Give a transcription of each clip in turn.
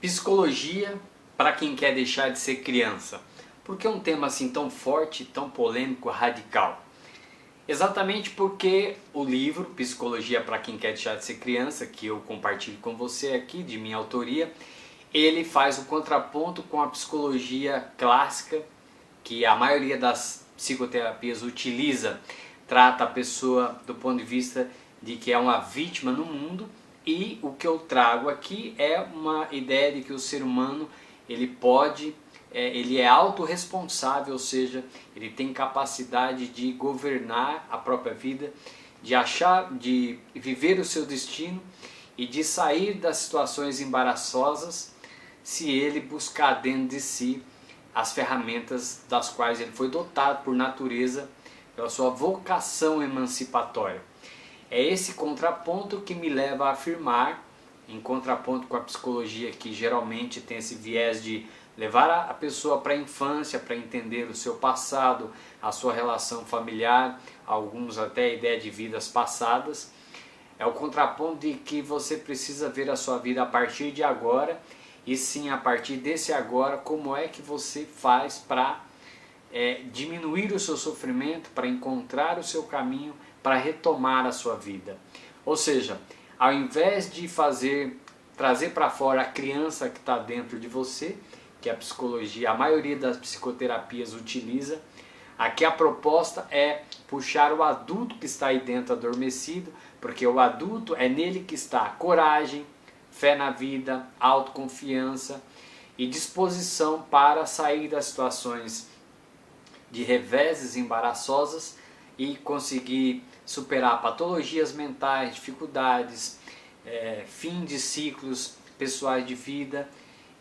Psicologia para quem quer deixar de ser criança. Por que um tema assim tão forte, tão polêmico, radical? Exatamente porque o livro Psicologia para quem quer deixar de ser criança, que eu compartilho com você aqui, de minha autoria, ele faz o contraponto com a psicologia clássica, que a maioria das psicoterapias utiliza, trata a pessoa do ponto de vista de que é uma vítima no mundo, e o que eu trago aqui é uma ideia de que o ser humano ele é autorresponsável, ou seja, ele tem capacidade de governar a própria vida, de viver o seu destino e de sair das situações embaraçosas se ele buscar dentro de si as ferramentas das quais ele foi dotado por natureza, pela sua vocação emancipatória. É esse contraponto que me leva a afirmar, em contraponto com a psicologia que geralmente tem esse viés de levar a pessoa para a infância, para entender o seu passado, a sua relação familiar, alguns até a ideia de vidas passadas. É o contraponto de que você precisa ver a sua vida a partir de agora, e sim a partir desse agora, como é que você faz para diminuir o seu sofrimento, para encontrar o seu caminho, para retomar a sua vida. Ou seja, ao invés de trazer para fora a criança que está dentro de você, que a psicologia, a maioria das psicoterapias utiliza, aqui a proposta é puxar o adulto que está aí dentro adormecido, porque o adulto é nele que está coragem, fé na vida, autoconfiança e disposição para sair das situações de reveses embaraçosas e conseguir superar patologias mentais, dificuldades, fim de ciclos pessoais de vida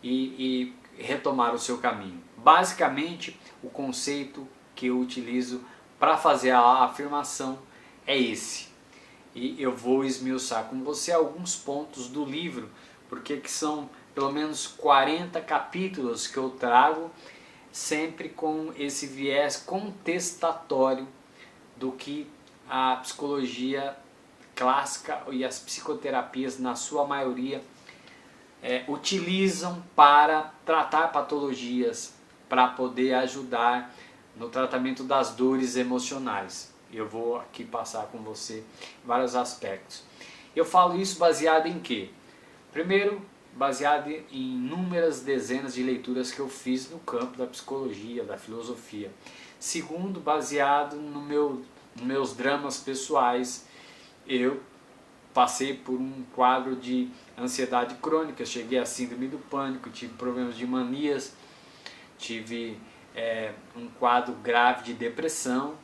e retomar o seu caminho. Basicamente, o conceito que eu utilizo para fazer a afirmação é esse. E eu vou esmiuçar com você alguns pontos do livro, porque que são pelo menos 40 capítulos que eu trago, sempre com esse viés contestatório do que a psicologia clássica e as psicoterapias, na sua maioria, utilizam para tratar patologias, para poder ajudar no tratamento das dores emocionais. Eu vou aqui passar com você vários aspectos. Eu falo isso baseado em quê? Primeiro, baseado em inúmeras dezenas de leituras que eu fiz no campo da psicologia, da filosofia. Segundo, baseado nos meus dramas pessoais. Eu passei por um quadro de ansiedade crônica, cheguei à síndrome do pânico, tive problemas de manias, tive um quadro grave de depressão,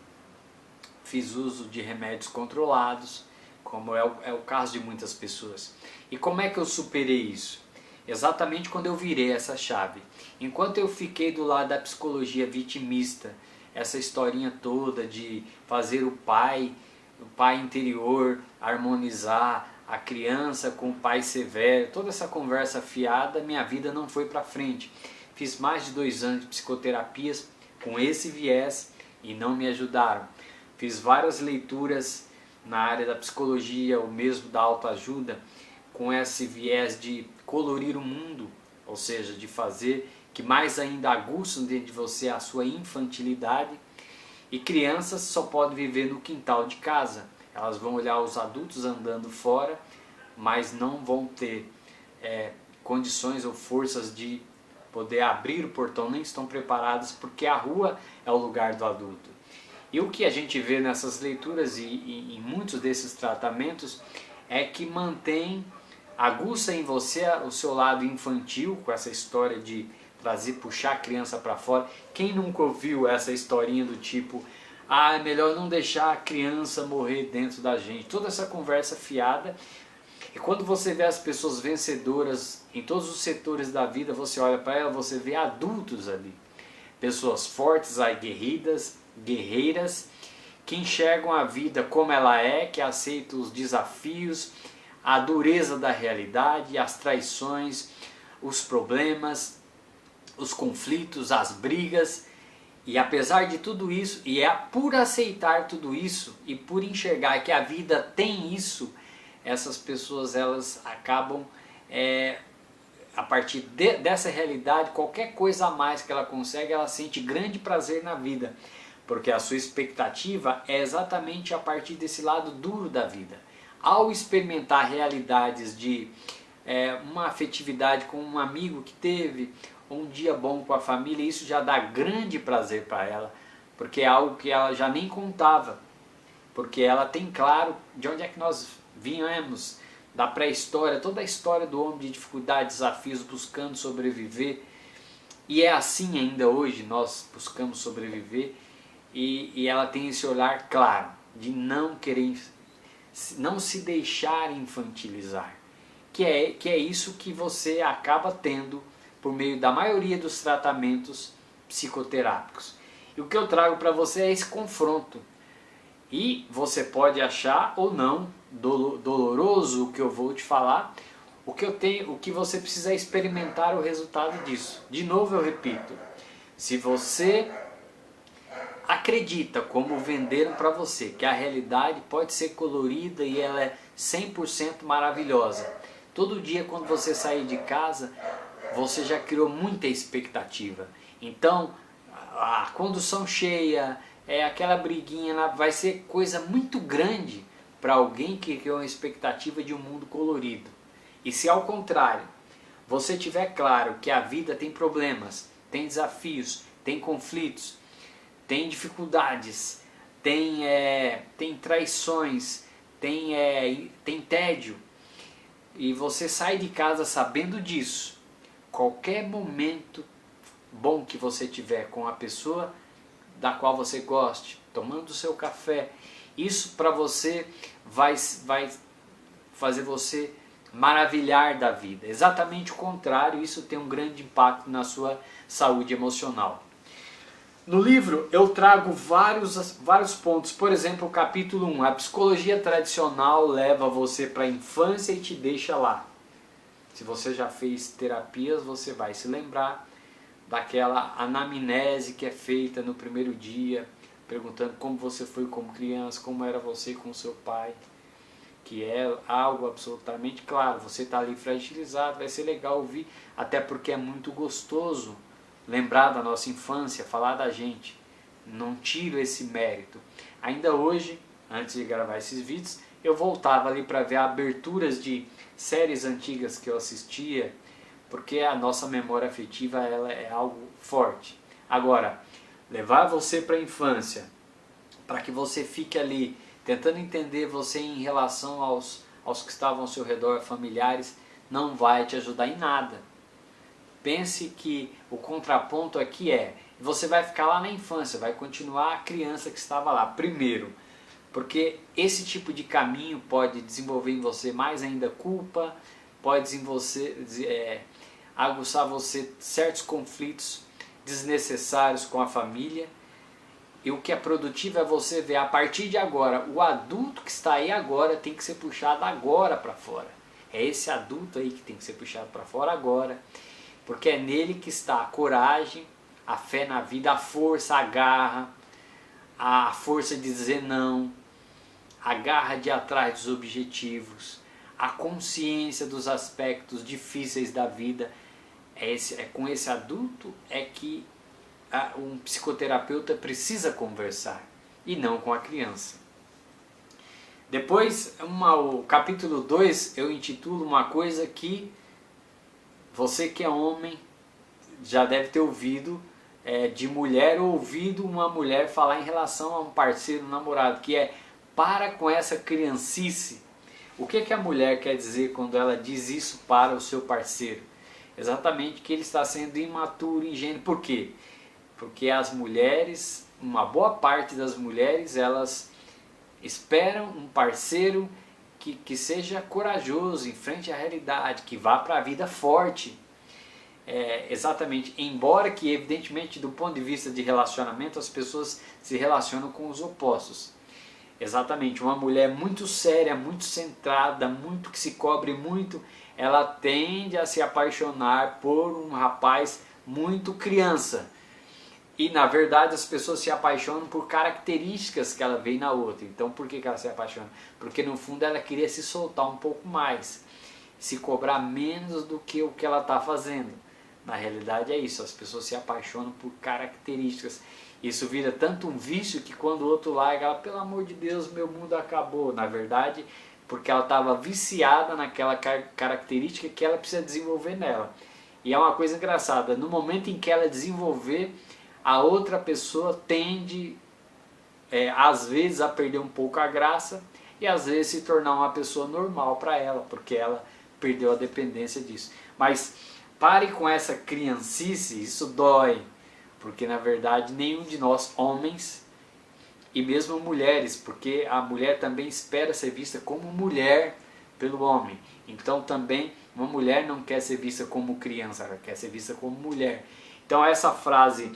fiz uso de remédios controlados, como é o caso de muitas pessoas. E como é que eu superei isso? Exatamente quando eu virei essa chave. Enquanto eu fiquei do lado da psicologia vitimista, essa historinha toda de fazer o pai interior harmonizar, a criança com o pai severo, toda essa conversa fiada, minha vida não foi para frente. Fiz mais de 2 anos de psicoterapias com esse viés e não me ajudaram. Fiz várias leituras na área da psicologia, ou mesmo da autoajuda, com esse viés de colorir o mundo, ou seja, de fazer que mais ainda aguçam dentro de você a sua infantilidade. E crianças só podem viver no quintal de casa. Elas vão olhar os adultos andando fora, mas não vão ter condições ou forças de poder abrir o portão, nem estão preparadas, porque a rua é o lugar do adulto. E o que a gente vê nessas leituras e em muitos desses tratamentos é que aguça em você o seu lado infantil, com essa história de puxar a criança para fora. Quem nunca ouviu essa historinha do tipo, é melhor não deixar a criança morrer dentro da gente, toda essa conversa fiada. E quando você vê as pessoas vencedoras em todos os setores da vida, você olha para ela, você vê adultos ali, pessoas fortes, aguerridas, guerreiras, que enxergam a vida como ela é, que aceitam os desafios, a dureza da realidade, as traições, os problemas, os conflitos, as brigas. E apesar de tudo isso, e é por aceitar tudo isso e por enxergar que a vida tem isso, essas pessoas elas acabam partir dessa realidade, qualquer coisa a mais que ela consegue, ela sente grande prazer na vida. Porque a sua expectativa é exatamente a partir desse lado duro da vida. Ao experimentar realidades de uma afetividade com um amigo que teve, um dia bom com a família, isso já dá grande prazer para ela, porque é algo que ela já nem contava, porque ela tem claro de onde é que nós viemos, da pré-história, toda a história do homem de dificuldades, desafios, buscando sobreviver, e é assim ainda hoje, nós buscamos sobreviver, e ela tem esse olhar claro, de não querer, não se deixar infantilizar, que é isso que você acaba tendo por meio da maioria dos tratamentos psicoterápicos. E o que eu trago para você é esse confronto. E você pode achar ou não doloroso o que eu vou te falar. O que você precisa é experimentar o resultado disso. De novo eu repito, se você acredita, como venderam para você, que a realidade pode ser colorida e ela é 100% maravilhosa, todo dia quando você sair de casa, você já criou muita expectativa. Então, a condução cheia, aquela briguinha, vai ser coisa muito grande para alguém que criou uma expectativa de um mundo colorido. E se ao contrário, você tiver claro que a vida tem problemas, tem desafios, tem conflitos, tem dificuldades, tem traições, tem tédio, e você sai de casa sabendo disso, qualquer momento bom que você tiver com a pessoa da qual você goste, tomando o seu café, isso para você vai fazer você maravilhar da vida. Exatamente o contrário, isso tem um grande impacto na sua saúde emocional. No livro eu trago vários pontos, por exemplo, o capítulo 1, a psicologia tradicional leva você para a infância e te deixa lá. Se você já fez terapias, você vai se lembrar daquela anamnese que é feita no primeiro dia, perguntando como você foi como criança, como era você com seu pai, que é algo absolutamente claro. Você está ali fragilizado, vai ser legal ouvir, até porque é muito gostoso lembrar da nossa infância, falar da gente. Não tiro esse mérito. Ainda hoje, antes de gravar esses vídeos, eu voltava ali para ver aberturas de séries antigas que eu assistia, porque a nossa memória afetiva ela é algo forte. Agora, levar você para a infância, para que você fique ali tentando entender você em relação aos que estavam ao seu redor, familiares, não vai te ajudar em nada. Pense que o contraponto aqui você vai ficar lá na infância, vai continuar a criança que estava lá. Primeiro, porque esse tipo de caminho pode desenvolver em você mais ainda culpa, pode aguçar você certos conflitos desnecessários com a família. E o que é produtivo é você ver a partir de agora, o adulto que está aí agora tem que ser puxado agora para fora. É esse adulto aí que tem que ser puxado para fora agora, porque é nele que está a coragem, a fé na vida, a força, a garra, a força de dizer não, a garra de ir atrás dos objetivos, a consciência dos aspectos difíceis da vida. Com esse adulto que um psicoterapeuta precisa conversar, e não com a criança. Depois, o capítulo 2, eu intitulo uma coisa que você que é homem já deve ter ouvido de mulher, ou ouvido uma mulher falar em relação a um parceiro, um namorado, que é: para com essa criancice. O que a mulher quer dizer quando ela diz isso para o seu parceiro? Exatamente que ele está sendo imaturo, ingênuo. Por quê? Porque as mulheres, uma boa parte das mulheres, elas esperam um parceiro que seja corajoso, enfrente a realidade, que vá para a vida forte. Exatamente, embora que evidentemente do ponto de vista de relacionamento as pessoas se relacionam com os opostos. Exatamente, uma mulher muito séria, muito centrada, muito que se cobre muito, ela tende a se apaixonar por um rapaz muito criança. E na verdade as pessoas se apaixonam por características que ela vê na outra. Então por que ela se apaixona? Porque no fundo ela queria se soltar um pouco mais. se cobrar menos do que o que ela está fazendo. Na realidade é isso, as pessoas se apaixonam por características. Isso vira tanto um vício que quando o outro larga, ela, pelo amor de Deus, meu mundo acabou. Na verdade, porque ela estava viciada naquela característica que ela precisa desenvolver nela. E é uma coisa engraçada, no momento em que ela desenvolver, a outra pessoa tende, às vezes, a perder um pouco a graça e às vezes se tornar uma pessoa normal para ela, porque ela perdeu a dependência disso. Mas pare com essa criancice, isso dói, porque na verdade nenhum de nós homens, e mesmo mulheres, porque a mulher também espera ser vista como mulher pelo homem. Então também uma mulher não quer ser vista como criança, ela quer ser vista como mulher. Então essa frase,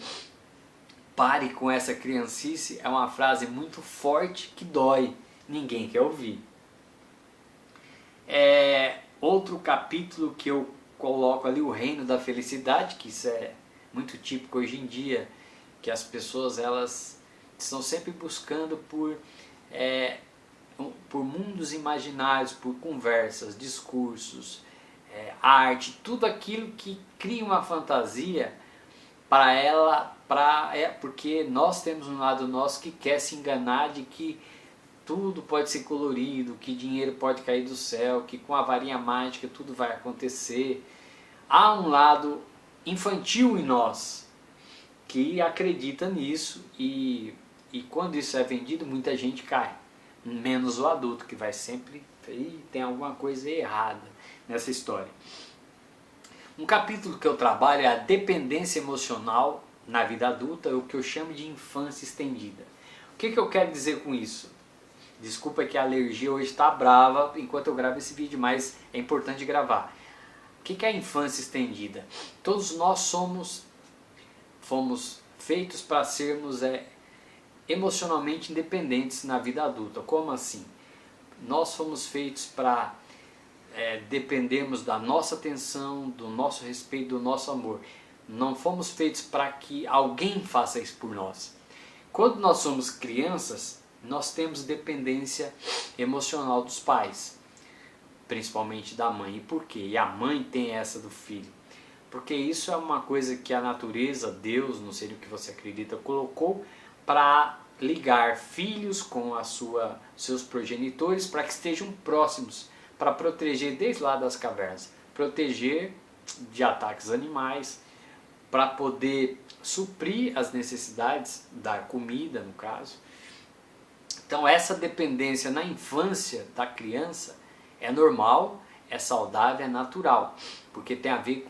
pare com essa criancice, é uma frase muito forte que dói, ninguém quer ouvir. Outro capítulo que eu coloco ali, o reino da felicidade, que isso é muito típico hoje em dia, que as pessoas elas estão sempre buscando por mundos imaginários, por conversas, discursos, arte, tudo aquilo que cria uma fantasia para ela, porque nós temos um lado nosso que quer se enganar de que tudo pode ser colorido, que dinheiro pode cair do céu, que com a varinha mágica tudo vai acontecer. Há um lado infantil em nós que acredita nisso e quando isso é vendido, muita gente cai. Menos o adulto, que vai sempre, tem alguma coisa errada nessa história. Um capítulo que eu trabalho é a dependência emocional na vida adulta, o que eu chamo de infância estendida. O que eu quero dizer com isso? Desculpa que a alergia hoje está brava enquanto eu gravo esse vídeo, mas é importante gravar. O que é a infância estendida? Todos nós fomos feitos para sermos emocionalmente independentes na vida adulta. Como assim? Nós fomos feitos para dependermos da nossa atenção, do nosso respeito, do nosso amor. Não fomos feitos para que alguém faça isso por nós. Quando nós somos crianças, nós temos dependência emocional dos pais, principalmente da mãe. E por quê? E a mãe tem essa do filho. Porque isso é uma coisa que a natureza, Deus, não sei no que você acredita, colocou para ligar filhos com seus progenitores para que estejam próximos, para proteger desde lá das cavernas, proteger de ataques animais, para poder suprir as necessidades da comida, no caso. Então essa dependência na infância da criança é normal, é saudável, é natural, porque tem a ver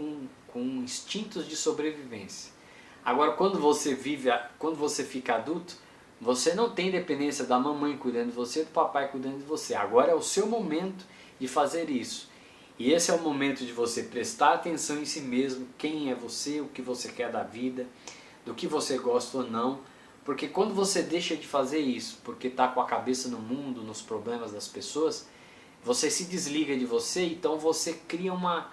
com instintos de sobrevivência. Agora quando você fica adulto, você não tem dependência da mamãe cuidando de você, do papai cuidando de você. Agora é o seu momento de fazer isso. E esse é o momento de você prestar atenção em si mesmo, quem é você, o que você quer da vida, do que você gosta ou não. Porque quando você deixa de fazer isso, porque está com a cabeça no mundo, nos problemas das pessoas, você se desliga de você, então você cria uma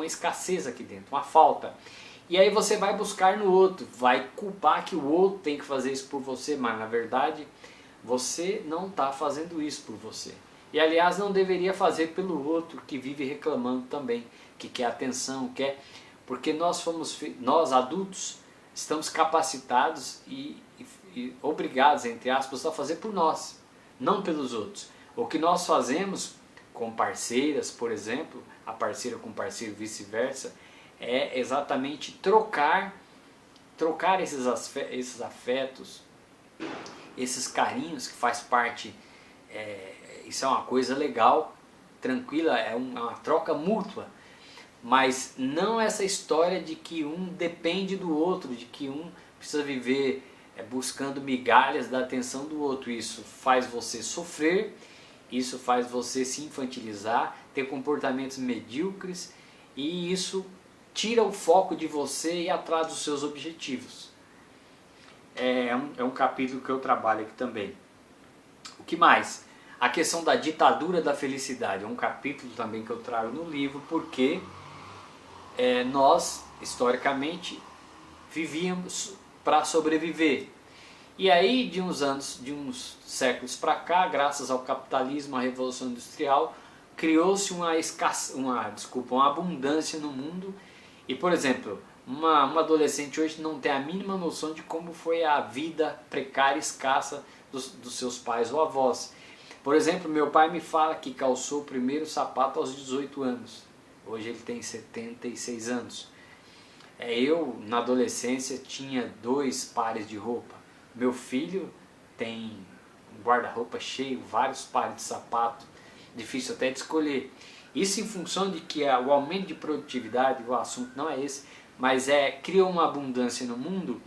escassez aqui dentro, uma falta. E aí você vai buscar no outro, vai culpar que o outro tem que fazer isso por você, mas na verdade você não está fazendo isso por você. E aliás não deveria fazer pelo outro que vive reclamando também, que quer atenção, porque nós adultos estamos capacitados e obrigados, entre aspas, a fazer por nós, não pelos outros. O que nós fazemos com parceiras, por exemplo, a parceira com parceiro vice-versa, é exatamente trocar esses afetos, esses carinhos que faz parte, isso é uma coisa legal, tranquila, é uma troca mútua. Mas não essa história de que um depende do outro, de que um precisa viver buscando migalhas da atenção do outro. Isso faz você sofrer, isso faz você se infantilizar, ter comportamentos medíocres e isso tira o foco de você e ir atrás dos seus objetivos. É um capítulo que eu trabalho aqui também. O que mais? A questão da ditadura da felicidade. É um capítulo também que eu trago no livro, porque nós, historicamente, vivíamos para sobreviver. E aí, de uns séculos para cá, graças ao capitalismo, à Revolução Industrial, o criou-se uma abundância no mundo e, por exemplo, uma adolescente hoje não tem a mínima noção de como foi a vida precária e escassa dos seus pais ou avós. Por exemplo, meu pai me fala que calçou o primeiro sapato aos 18 anos. Hoje ele tem 76 anos. Eu, na adolescência, tinha 2 pares de roupa. Meu filho tem um guarda-roupa cheio, vários pares de sapato, difícil até de escolher. Isso em função de que o aumento de produtividade, o assunto não é esse, mas criou uma abundância no mundo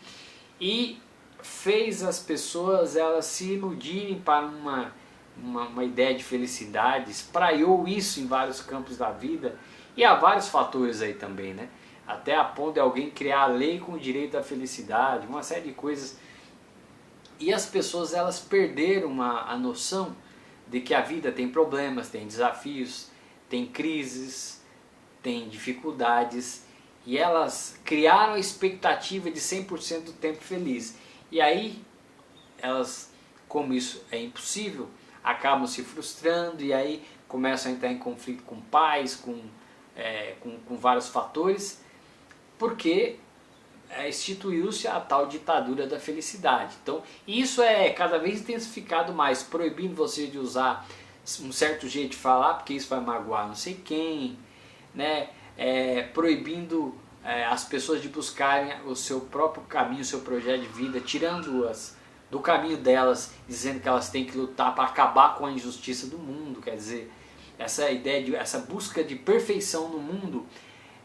e fez as pessoas elas se iludirem para uma ideia de felicidade, espraiou isso em vários campos da vida e há vários fatores aí também, né? Até a ponto de alguém criar a lei com o direito à felicidade, uma série de coisas. E as pessoas elas perderam a noção de que a vida tem problemas, tem desafios, tem crises, tem dificuldades. E elas criaram a expectativa de 100% do tempo feliz. E aí, elas, como isso é impossível, acabam se frustrando e aí começam a entrar em conflito com pais, com vários fatores, porque instituiu-se a tal ditadura da felicidade. Então, isso é cada vez intensificado mais, proibindo você de usar um certo jeito de falar, porque isso vai magoar não sei quem, né? Proibindo as pessoas de buscarem o seu próprio caminho, o seu projeto de vida, tirando-as do caminho delas, dizendo que elas têm que lutar para acabar com a injustiça do mundo. Quer dizer, essa ideia essa busca de perfeição no mundo,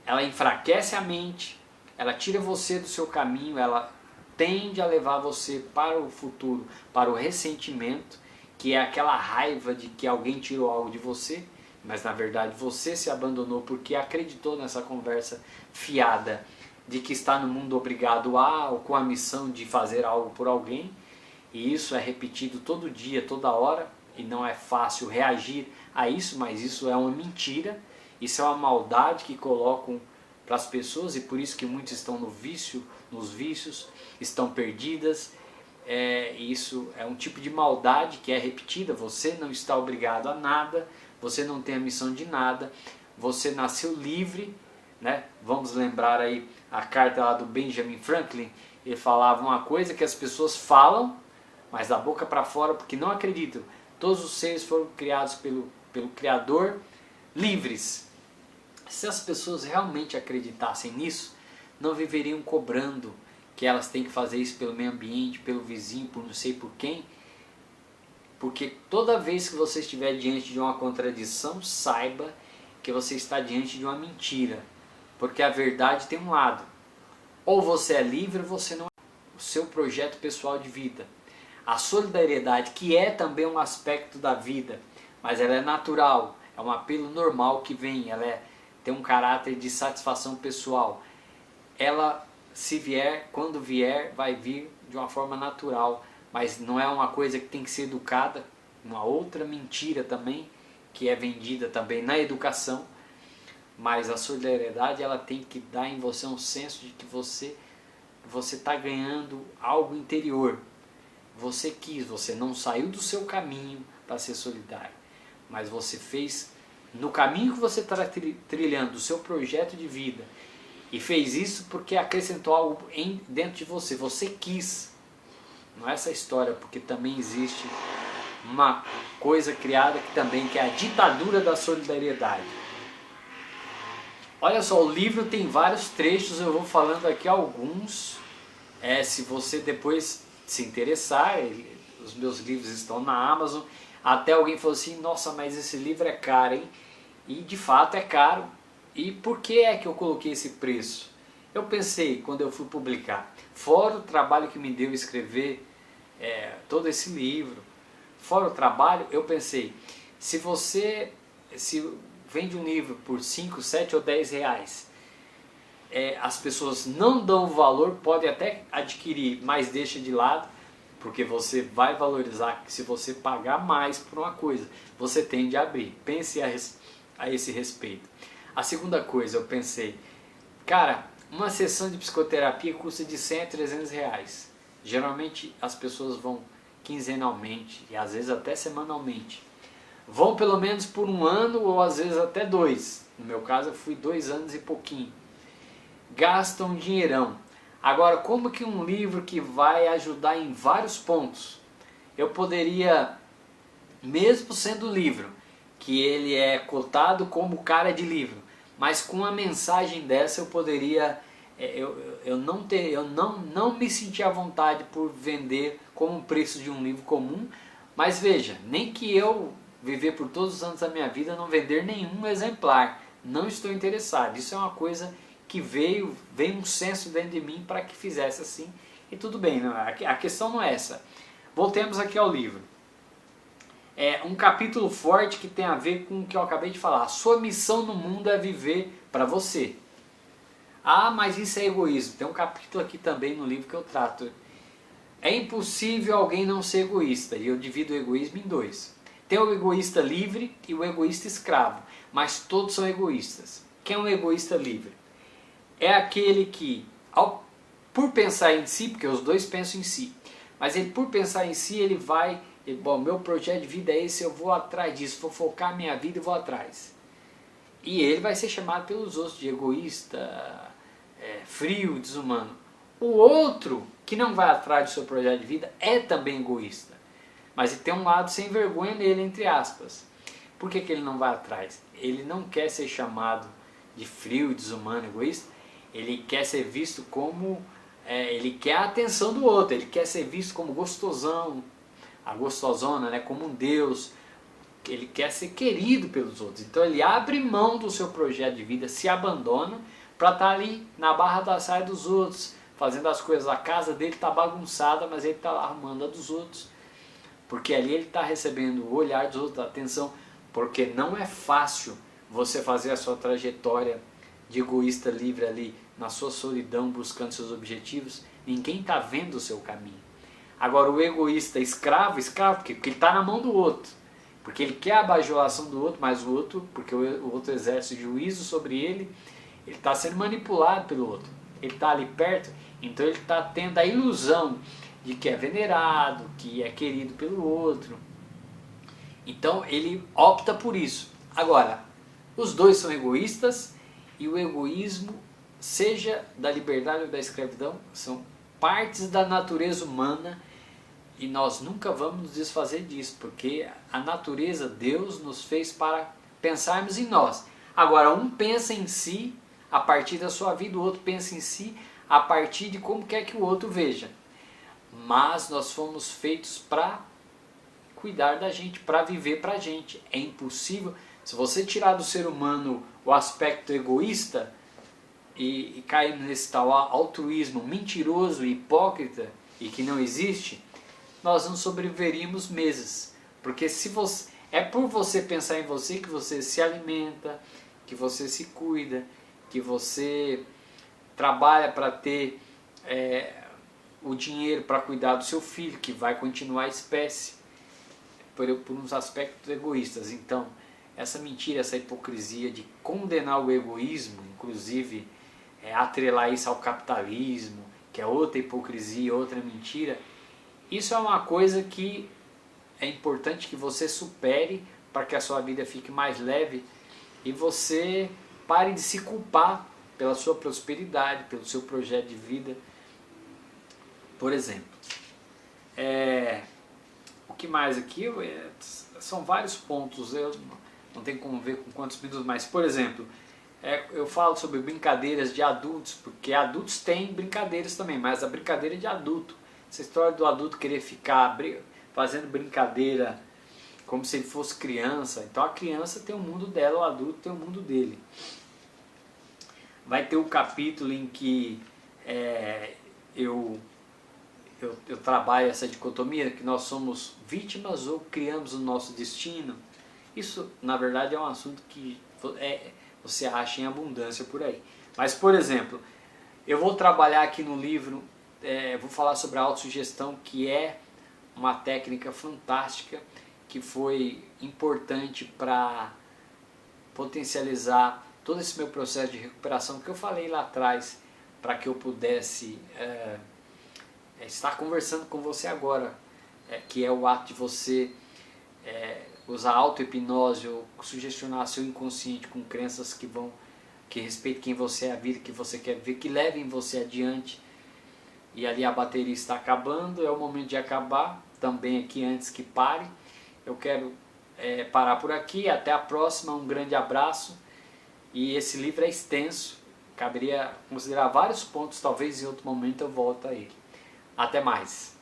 ela enfraquece a mente, ela tira você do seu caminho, ela tende a levar você para o futuro, para o ressentimento, que é aquela raiva de que alguém tirou algo de você, mas na verdade você se abandonou porque acreditou nessa conversa fiada de que está no mundo obrigado a ou com a missão de fazer algo por alguém, e isso é repetido todo dia, toda hora, e não é fácil reagir a isso, mas isso é uma mentira, isso é uma maldade que colocam para as pessoas e por isso que muitos estão no vício, nos vícios, estão perdidas. Isso é um tipo de maldade que é repetida. Você não está obrigado a nada, você não tem a missão de nada, você nasceu livre, né? Vamos lembrar aí a carta lá do Benjamin Franklin, ele falava uma coisa que as pessoas falam, mas da boca para fora porque não acreditam. Todos os seres foram criados pelo Criador livres. Se as pessoas realmente acreditassem nisso, não viveriam cobrando que elas têm que fazer isso pelo meio ambiente, pelo vizinho, por não sei por quem. Porque toda vez que você estiver diante de uma contradição, saiba que você está diante de uma mentira. Porque a verdade tem um lado. Ou você é livre ou você não é. O seu projeto pessoal de vida. A solidariedade, que é também um aspecto da vida, mas ela é natural, é um apelo normal que vem, ela tem um caráter de satisfação pessoal. Ela, se vier, quando vier, vai vir de uma forma natural, mas não é uma coisa que tem que ser educada. Uma outra mentira também, que é vendida também na educação, mas a solidariedade ela tem que dar em você um senso de que você está ganhando algo interior. Você quis, você não saiu do seu caminho para ser solidário, mas você fez no caminho que você está trilhando, o seu projeto de vida, e fez isso porque acrescentou algo dentro de você, você quis. Não é essa história, porque também existe uma coisa criada que é a ditadura da solidariedade. Olha só, o livro tem vários trechos, eu vou falando aqui alguns, se você depois se interessar, os meus livros estão na Amazon. Até alguém falou assim, nossa, mas esse livro é caro, hein? E de fato é caro. E por que é que eu coloquei esse preço? Eu pensei, quando eu fui publicar, fora o trabalho que me deu escrever todo esse livro, fora o trabalho, eu pensei, se vende um livro por 5, 7 ou 10 reais, as pessoas não dão valor, pode até adquirir, mas deixa de lado, porque você vai valorizar se você pagar mais por uma coisa, você tende a abrir. Pense a esse respeito. A segunda coisa, eu pensei, cara, uma sessão de psicoterapia custa de 100 a 300 reais. Geralmente as pessoas vão quinzenalmente e às vezes até semanalmente. vão pelo menos por 1 ano ou às vezes até 2. No meu caso eu fui 2 anos e pouquinho. Gastam um dinheirão. Agora, como que um livro que vai ajudar em vários pontos, eu poderia, mesmo sendo livro, que ele é cotado como cara de livro, mas com uma mensagem dessa eu poderia, eu não me senti à vontade por vender como um preço de um livro comum, mas veja, nem que eu viver por todos os anos da minha vida não vender nenhum exemplar, não estou interessado. Isso é uma coisa que veio um senso dentro de mim para que fizesse assim, e tudo bem, não, a questão não é essa. Voltemos aqui ao livro. É um capítulo forte que tem a ver com o que eu acabei de falar. A sua missão no mundo é viver para você. Ah, mas isso é egoísmo. Tem um capítulo aqui também no livro que eu trato. É impossível alguém não ser egoísta, e eu divido o egoísmo em 2. Tem o egoísta livre e o egoísta escravo, mas todos são egoístas. Quem é um egoísta livre? É aquele que, por pensar em si, porque os dois pensam em si, mas ele por pensar em si, ele vai, bom, meu projeto de vida é esse, eu vou atrás disso, vou focar minha vida e vou atrás. E ele vai ser chamado pelos outros de egoísta, frio, desumano. O outro, que não vai atrás do seu projeto de vida, é também egoísta. Mas ele tem um lado sem vergonha nele, entre aspas. Por que ele não vai atrás? Ele não quer ser chamado de frio, desumano, egoísta. Ele quer ser visto como... ele quer a atenção do outro. Ele quer ser visto como gostosão, a gostosona, né, como um Deus. Ele quer ser querido pelos outros. Então ele abre mão do seu projeto de vida, se abandona para estar ali na barra da saia dos outros, fazendo as coisas. A casa dele está bagunçada, mas ele está arrumando a dos outros. Porque ali ele está recebendo o olhar dos outros, a atenção. Porque não é fácil você fazer a sua trajetória de egoísta livre ali, na sua solidão, buscando seus objetivos. Ninguém está vendo o seu caminho. Agora o egoísta escravo, porque ele está na mão do outro. Porque ele quer a bajulação do outro, mas o outro, porque o outro exerce juízo sobre ele, ele está sendo manipulado pelo outro. Ele está ali perto, então ele está tendo a ilusão de que é venerado, que é querido pelo outro. Então ele opta por isso. Agora, os dois são egoístas e o egoísmo, seja da liberdade ou da escravidão, são partes da natureza humana e nós nunca vamos nos desfazer disso, porque a natureza, Deus nos fez para pensarmos em nós. Agora, um pensa em si a partir da sua vida, o outro pensa em si a partir de como quer que o outro veja. Mas nós fomos feitos para cuidar da gente, para viver para a gente. É impossível, se você tirar do ser humano o aspecto egoísta e cair nesse tal altruísmo mentiroso e hipócrita e que não existe, nós não sobreviveríamos meses. Porque se você, é por você pensar em você que você se alimenta, que você se cuida, que você trabalha para ter o dinheiro para cuidar do seu filho, que vai continuar a espécie, por uns aspectos egoístas. Então, essa mentira, essa hipocrisia de condenar o egoísmo, inclusive atrelar isso ao capitalismo, que é outra hipocrisia, outra mentira, isso é uma coisa que é importante que você supere para que a sua vida fique mais leve e você pare de se culpar pela sua prosperidade, pelo seu projeto de vida. Por exemplo, o que mais aqui? São vários pontos, eu não tenho como ver com quantos minutos, mas por exemplo, eu falo sobre brincadeiras de adultos, porque adultos têm brincadeiras também, mas a brincadeira é de adulto. Essa história do adulto querer ficar fazendo brincadeira como se ele fosse criança. Então a criança tem o mundo dela, o adulto tem o mundo dele. Vai ter um capítulo em que eu trabalho essa dicotomia, que nós somos vítimas ou criamos o nosso destino. Isso, na verdade, é um assunto que você acha em abundância por aí. Mas, por exemplo, eu vou trabalhar aqui no livro, vou falar sobre a autossugestão, que é uma técnica fantástica, que foi importante para potencializar todo esse meu processo de recuperação que eu falei lá atrás, para que eu pudesse estar conversando com você agora, que é o ato de você usar auto-hipnose ou sugestionar seu inconsciente com crenças que respeitem quem você é, a vida que você quer ver, que levem você adiante. E ali a bateria está acabando, é o momento de acabar, também aqui antes que pare. Eu quero parar por aqui, até a próxima, um grande abraço. E esse livro é extenso, caberia considerar vários pontos, talvez em outro momento eu volto a ele. Até mais!